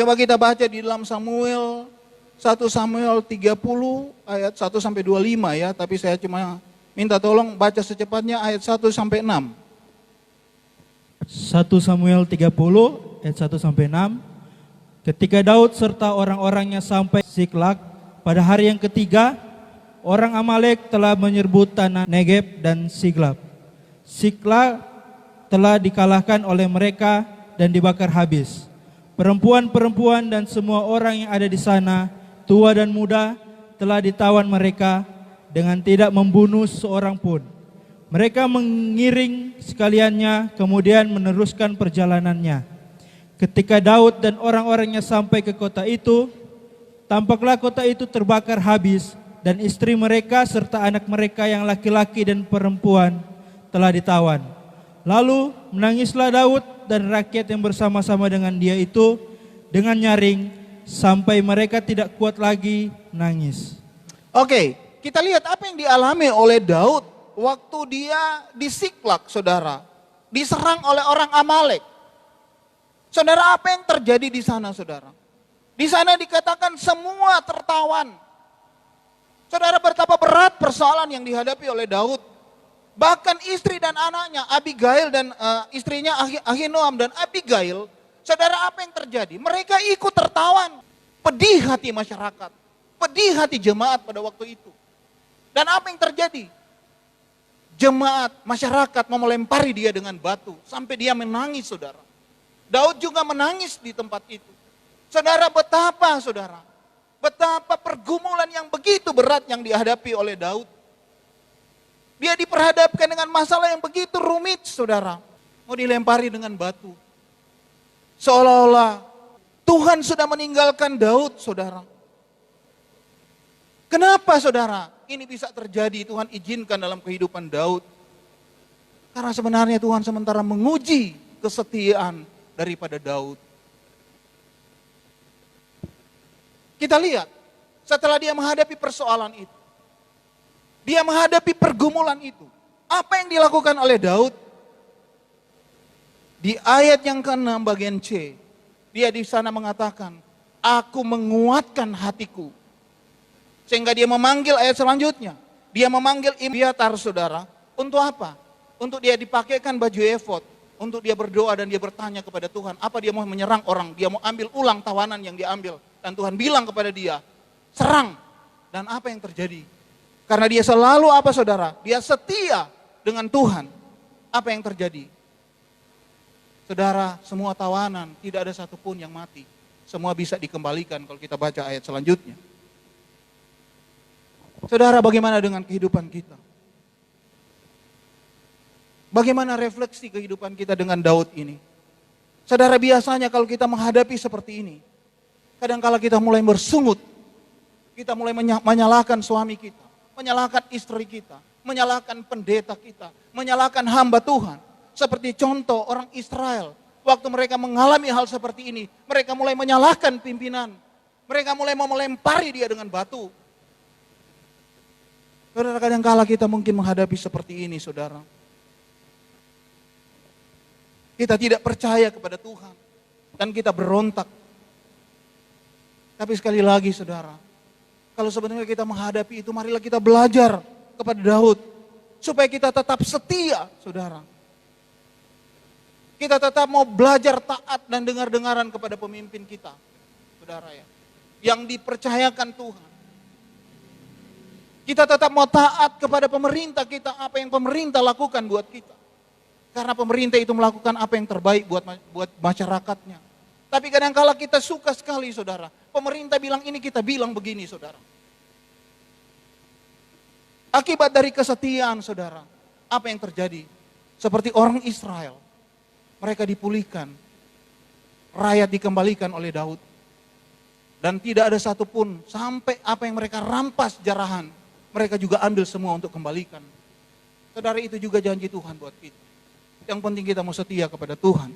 Coba kita baca di dalam Samuel 1 Samuel 30 ayat 1-25 ya, tapi saya cuma minta tolong baca secepatnya ayat 1-6. 1 Samuel 30 ayat 1-6. Ketika Daud serta orang-orangnya sampai Siklag pada hari yang ketiga, orang Amalek telah menyerbu tanah Negeb dan Siklag. Siklag telah dikalahkan oleh mereka dan dibakar habis. Perempuan-perempuan dan semua orang yang ada di sana, tua dan muda, telah ditawan mereka dengan tidak membunuh seorang pun. Mereka mengiring sekaliannya, kemudian meneruskan perjalanannya. Ketika Daud dan orang-orangnya sampai ke kota itu, tampaklah kota itu terbakar habis, dan istri mereka serta anak mereka yang laki-laki dan perempuan telah ditawan. Lalu menangislah Daud dan rakyat yang bersama-sama dengan dia itu dengan nyaring, sampai mereka tidak kuat lagi menangis. Oke, kita lihat apa yang dialami oleh Daud waktu dia di Siklag, saudara. Diserang oleh orang Amalek. Saudara, apa yang terjadi di sana, saudara? Di sana dikatakan semua tertawan. Saudara, betapa berat persoalan yang dihadapi oleh Daud. Bahkan istri dan anaknya, Abigail dan istrinya Ahinoam dan Abigail, saudara, apa yang terjadi? Mereka ikut tertawan. Pedih hati masyarakat, pedih hati jemaat pada waktu itu. Dan apa yang terjadi? Jemaat, masyarakat mau melempari dia dengan batu, sampai dia menangis, saudara. Daud juga menangis di tempat itu. Saudara, betapa pergumulan yang begitu berat yang dihadapi oleh Daud. Dia diperhadapkan dengan masalah yang begitu rumit, saudara. Mau dilempari dengan batu. Seolah-olah Tuhan sudah meninggalkan Daud, saudara. Kenapa, saudara? Ini bisa terjadi, Tuhan izinkan dalam kehidupan Daud. Karena sebenarnya Tuhan sementara menguji kesetiaan daripada Daud. Kita lihat, setelah dia menghadapi persoalan itu, dia menghadapi pergumulan itu, apa yang dilakukan oleh Daud? Di ayat yang ke-6 bagian C, dia di sana mengatakan, aku menguatkan hatiku. Sehingga dia memanggil ayat selanjutnya, dia memanggil Abiatar, saudara. Untuk apa? Untuk dia dipakaikan baju efod, untuk dia berdoa dan dia bertanya kepada Tuhan, apa dia mau menyerang orang, dia mau ambil ulang tawanan yang diambil. Dan Tuhan bilang kepada dia, serang. Dan apa yang terjadi? Karena dia selalu apa, saudara? Dia setia dengan Tuhan. Apa yang terjadi? Saudara, semua tawanan, tidak ada satupun yang mati. Semua bisa dikembalikan kalau kita baca ayat selanjutnya. Saudara, bagaimana dengan kehidupan kita? Bagaimana refleksi kehidupan kita dengan Daud ini? Saudara, biasanya kalau kita menghadapi seperti ini, kadangkala kita mulai bersungut, kita mulai menyalahkan suami kita, menyalahkan istri kita, menyalahkan pendeta kita, menyalahkan hamba Tuhan. Seperti contoh orang Israel, waktu mereka mengalami hal seperti ini, mereka mulai menyalahkan pimpinan, mereka mulai mau melempari dia dengan batu. Saudara, kadangkala kita mungkin menghadapi seperti ini, saudara. Kita tidak percaya kepada Tuhan dan kita berontak. Tapi sekali lagi, saudara, kalau sebenarnya kita menghadapi itu, marilah kita belajar kepada Daud supaya kita tetap setia, saudara. Kita tetap mau belajar taat dan dengar-dengaran kepada pemimpin kita, saudara ya, yang dipercayakan Tuhan. Kita tetap mau taat kepada pemerintah kita, apa yang pemerintah lakukan buat kita. Karena pemerintah itu melakukan apa yang terbaik buat masyarakatnya. Tapi kadang-kala kita suka sekali, saudara. Pemerintah bilang ini, kita bilang begini, saudara. Akibat dari kesetiaan, saudara, apa yang terjadi? Seperti orang Israel, mereka dipulihkan, rakyat dikembalikan oleh Daud. Dan tidak ada satupun, sampai apa yang mereka rampas jarahan, mereka juga ambil semua untuk kembalikan. Saudara, itu juga janji Tuhan buat kita. Yang penting kita mau setia kepada Tuhan.